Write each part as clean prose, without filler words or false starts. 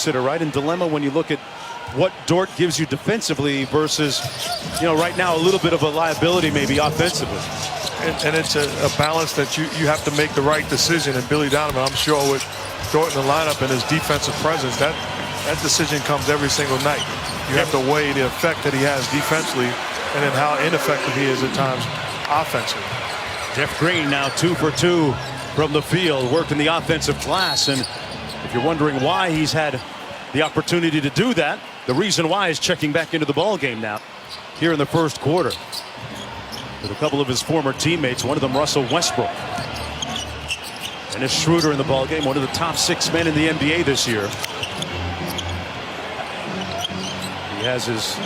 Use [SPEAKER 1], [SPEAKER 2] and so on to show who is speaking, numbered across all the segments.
[SPEAKER 1] consider, right? In dilemma when you look at what Dort gives you defensively versus, right now a little bit of a liability maybe offensively.
[SPEAKER 2] And it's a balance that you have to make the right decision. And Billy Donovan, I'm sure with Dort in the lineup and his defensive presence, that decision comes every single night. You have to weigh the effect that he has defensively and then how ineffective he is at times offensively.
[SPEAKER 1] Jeff Green now 2 for 2 from the field, worked in the offensive glass. And if you're wondering why he's had the opportunity to do that, the reason why is checking back into the ball game now here in the first quarter with a couple of his former teammates, one of them Russell Westbrook. Dennis Schroeder in the ball game, one of the top 6 men in the NBA this year. He has his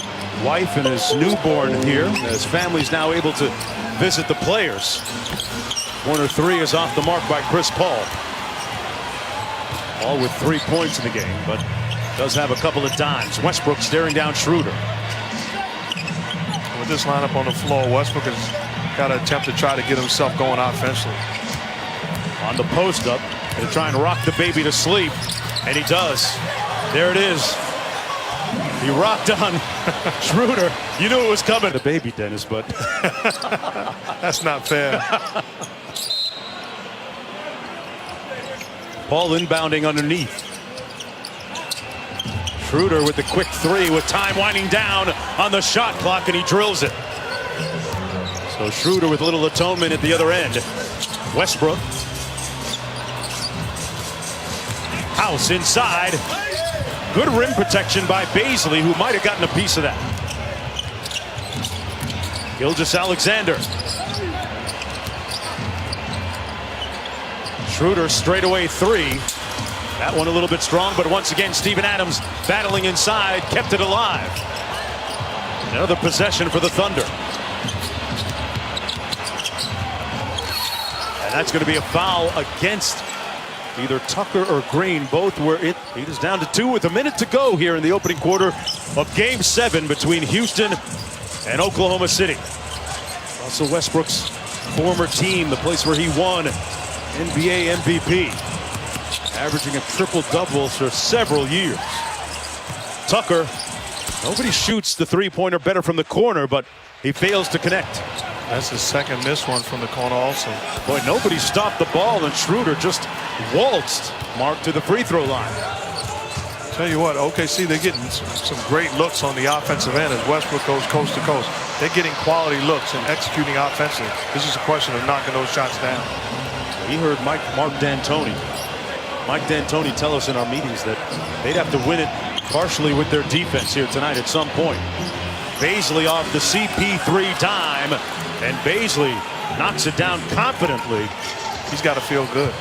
[SPEAKER 1] wife and his newborn here. His family's now able to visit the players. Corner 3 is off the mark by Chris Paul. All with 3 points in the game, but does have a couple of dimes. Westbrook staring down Schroeder.
[SPEAKER 2] With this lineup on the floor, Westbrook has got to attempt to try to get himself going offensively.
[SPEAKER 1] On the post up, to try and rock the baby to sleep, and he does. There it is. He rocked on Schroeder. You knew it was coming. The baby, Dennis, but
[SPEAKER 2] that's not fair.
[SPEAKER 1] Paul inbounding underneath. Schroeder with the quick 3 with time winding down on the shot clock, and he drills it. So Schroeder with a little atonement at the other end. Westbrook. House inside. Good rim protection by Baisley, who might have gotten a piece of that. Gilgeous-Alexander. Schroeder straightaway 3. That one a little bit strong, but once again Steven Adams battling inside, kept it alive. Another possession for the Thunder. And that's going to be a foul against either Tucker or Green. Both were in. It is down to 2 with a minute to go here in the opening quarter of Game 7 between Houston and Oklahoma City. Russell Westbrook's former team, the place where he won NBA MVP, averaging a triple-double for several years. Tucker, nobody shoots the three-pointer better from the corner, but he fails to connect.
[SPEAKER 2] That's his second missed one from the corner also.
[SPEAKER 1] Boy, nobody stopped the ball, and Schroeder just waltzed Mark to the free throw line.
[SPEAKER 2] Tell you what, OKC, they're getting some great looks on the offensive end as Westbrook goes coast to coast. They're getting quality looks and executing offensively. This is a question of knocking those shots down.
[SPEAKER 1] We heard Mark D'Antoni tell us in our meetings that they'd have to win it partially with their defense here tonight at some point. Baisley off the CP3 dime, and Baisley knocks it down confidently.
[SPEAKER 2] He's got to feel good.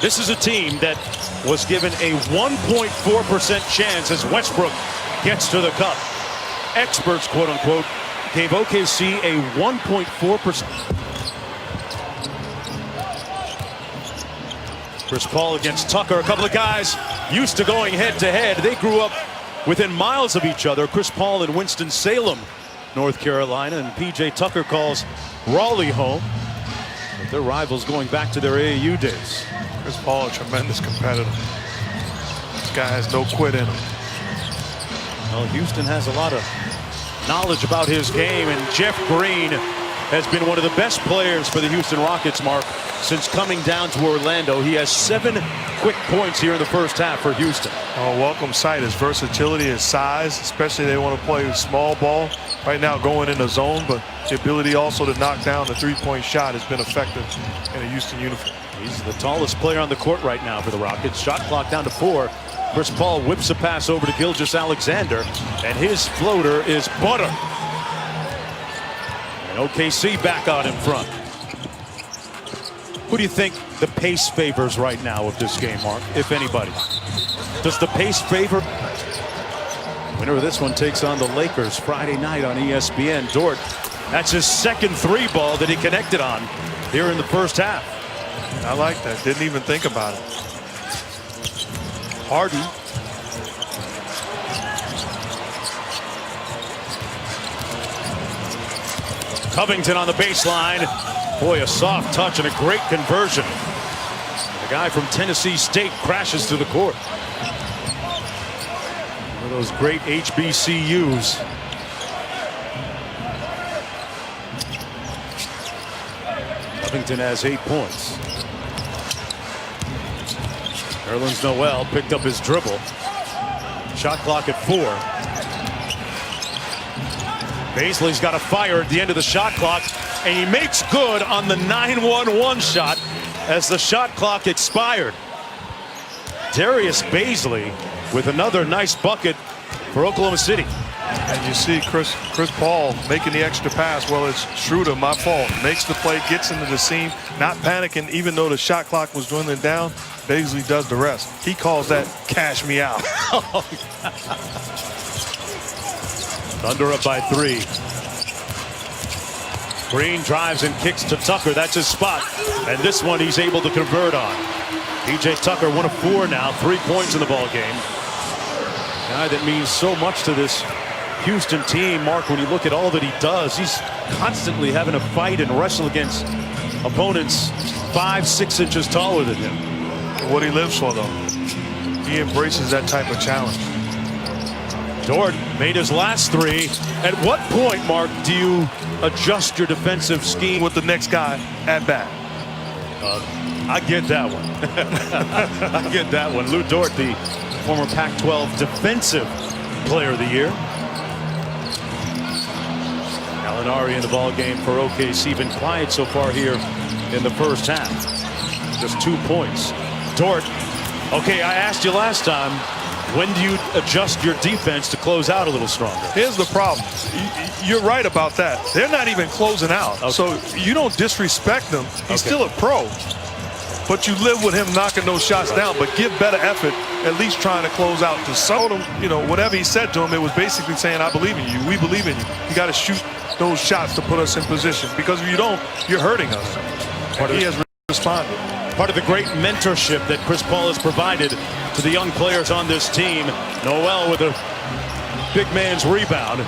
[SPEAKER 1] This is a team that was given a 1.4% chance as Westbrook gets to the cup. Experts, quote unquote, gave OKC a 1.4%. Chris Paul against Tucker. A couple of guys used to going head to head. They grew up within miles of each other. Chris Paul in Winston-Salem, North Carolina, and PJ Tucker calls Raleigh home. But they're rivals going back to their AAU days.
[SPEAKER 2] Chris Paul, a tremendous competitor. This guy has no quit in him.
[SPEAKER 1] Well, Houston has a lot of knowledge about his game, and Jeff Green has been one of the best players for the Houston Rockets, Mark, since coming down to Orlando. He has 7 quick points here in the first half for Houston.
[SPEAKER 2] Oh, welcome sight. His versatility, his size, especially they want to play small ball. Right now going in the zone, but the ability also to knock down the three-point shot has been effective in a Houston uniform.
[SPEAKER 1] He's the tallest player on the court right now for the Rockets. Shot clock down to 4. Chris Paul whips a pass over to Gilgeous-Alexander, and his floater is butter. And OKC back out in front. Who do you think the pace favors right now of this game, Mark, if anybody? Does the pace favor? Winner of this one takes on the Lakers Friday night on ESPN. Dort, that's his second 3-ball that he connected on here in the first half.
[SPEAKER 2] I like that. Didn't even think about it.
[SPEAKER 1] Harden. Covington on the baseline. Boy, a soft touch and a great conversion. The guy from Tennessee State crashes to the court. Those great HBCUs. Covington has 8 points. Nerlens Noel picked up his dribble. Shot clock at 4. Baisley's got a fire at the end of the shot clock, and he makes good on the 9-1-1 shot as the shot clock expired. Darius Baisley with another nice bucket for Oklahoma City.
[SPEAKER 2] And you see Chris Paul making the extra pass. Well, it's Schroeder, my fault. Makes the play, gets into the seam, not panicking even though the shot clock was dwindling down. Baisley does the rest. He calls that cash me out.
[SPEAKER 1] Thunder up by 3. Green drives and kicks to Tucker. That's his spot. And this one he's able to convert on. PJ Tucker, 1 of 4 now, 3 points in the ball game. Guy that means so much to this Houston team. Mark, when you look at all that he does, he's constantly having to fight and wrestle against opponents 5-6 inches taller than him.
[SPEAKER 2] What he lives for, though. He embraces that type of challenge.
[SPEAKER 1] Dort made his last 3. At what point, Mark, do you adjust your defensive scheme
[SPEAKER 2] with the next guy at bat?
[SPEAKER 1] I get that one. I get that one. Lou Dort, the former Pac-12 Defensive Player of the Year. Gallinari in the ball game for OKC. Been quiet so far here in the first half. Just 2 points. Dort, okay, I asked you last time, when do you adjust your defense to close out a little stronger?
[SPEAKER 2] Here's the problem. You're right about that. They're not even closing out. Okay. So you don't disrespect them. He's still a pro. But you live with him knocking those shots down, but give better effort, at least trying to close out. To some of them, you know, whatever he said to him, it was basically saying, I believe in you. We believe in you. You got to shoot those shots to put us in position. Because if you don't, you're hurting us. And he has responded.
[SPEAKER 1] Part of the great mentorship that Chris Paul has provided to the young players on this team. Noel with a big man's rebound.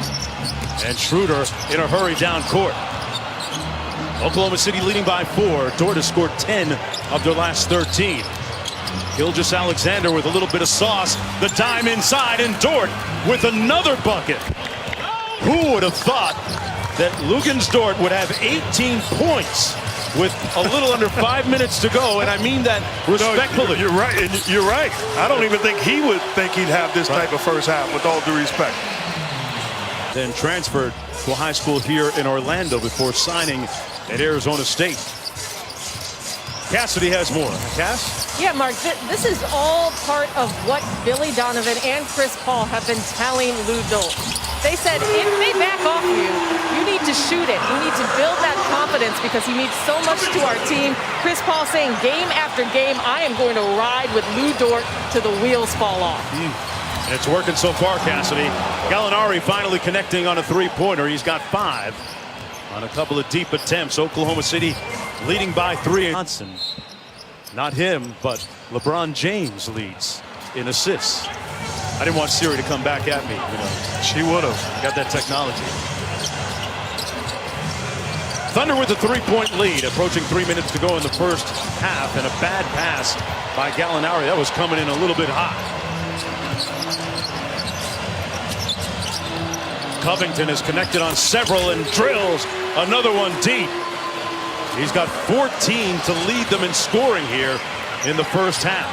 [SPEAKER 1] And Schroeder in a hurry down court. Oklahoma City leading by 4. Dort has scored 10 of their last 13. Gilgeous-Alexander with a little bit of sauce. The dime inside, and Dort with another bucket. Who would have thought that Luguentz Dort would have 18 points with a little under 5 minutes to go? And I mean that respectfully.
[SPEAKER 2] No, you're right. And you're right. I don't even think he would think he'd have this type of first half, with all due respect.
[SPEAKER 1] Then transferred to a high school here in Orlando before signing at Arizona State. Cassidy has more. Cass?
[SPEAKER 3] Yeah, Mark, this is all part of what Billy Donovan and Chris Paul have been telling Lou Dort. They said, if they back off you need to shoot it. You need to build that confidence because he means so much to our team. Chris Paul saying game after game, I am going to ride with Lou Dort till the wheels fall off.
[SPEAKER 1] And it's working so far, Cassidy. Gallinari finally connecting on a 3-pointer. He's got 5 on a couple of deep attempts. Oklahoma City leading by 3. Johnson, not him, but LeBron James leads in assists. I didn't want Siri to come back at me. You know,
[SPEAKER 2] she would have.
[SPEAKER 1] Got that technology. Thunder with a 3-point lead, approaching 3 minutes to go in the first half, and a bad pass by Gallinari. That was coming in a little bit hot. Covington is connected on several and drills another one deep. He's got 14 to lead them in scoring here in the first half.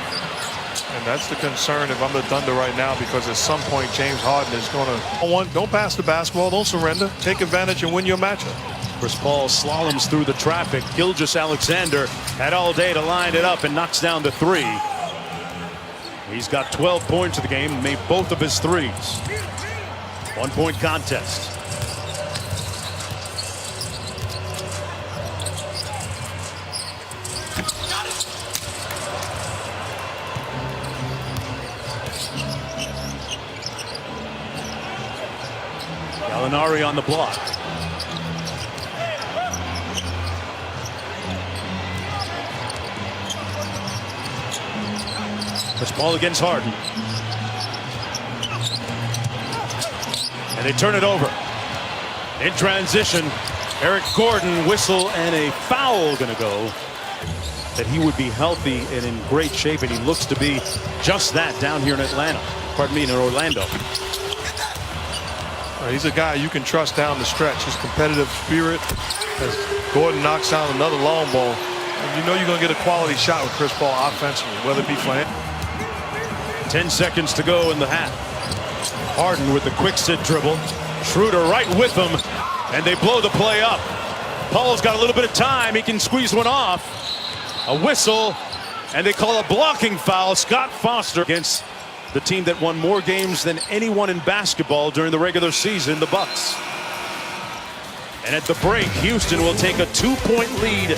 [SPEAKER 2] And that's the concern if I'm the Thunder right now, because at some point James Harden is going to don't pass the basketball, don't surrender, take advantage and win your matchup.
[SPEAKER 1] Chris Paul slaloms through the traffic. Gilgeous-Alexander had all day to line it up and knocks down the 3. He's got 12 points of the game, made both of his 3s. 1-point contest. Gallinari on the block. Chris Paul against Harden. And they turn it over. In transition, Eric Gordon, whistle, and a foul going to go. That he would be healthy and in great shape, and he looks to be just that down here in Atlanta. pardon me, in Orlando.
[SPEAKER 2] He's a guy you can trust down the stretch. His competitive spirit, as Gordon knocks down another long ball, and you know you're going to get a quality shot with Chris Paul offensively, whether it be for him.
[SPEAKER 1] 10 seconds to go in the half. Harden with the quick sit dribble. Schroeder right with him, and they blow the play up. Paul's got a little bit of time. He can squeeze one off. A whistle, and they call a blocking foul. Scott Foster against the team that won more games than anyone in basketball during the regular season, the Bucks. And at the break, Houston will take a 2-point lead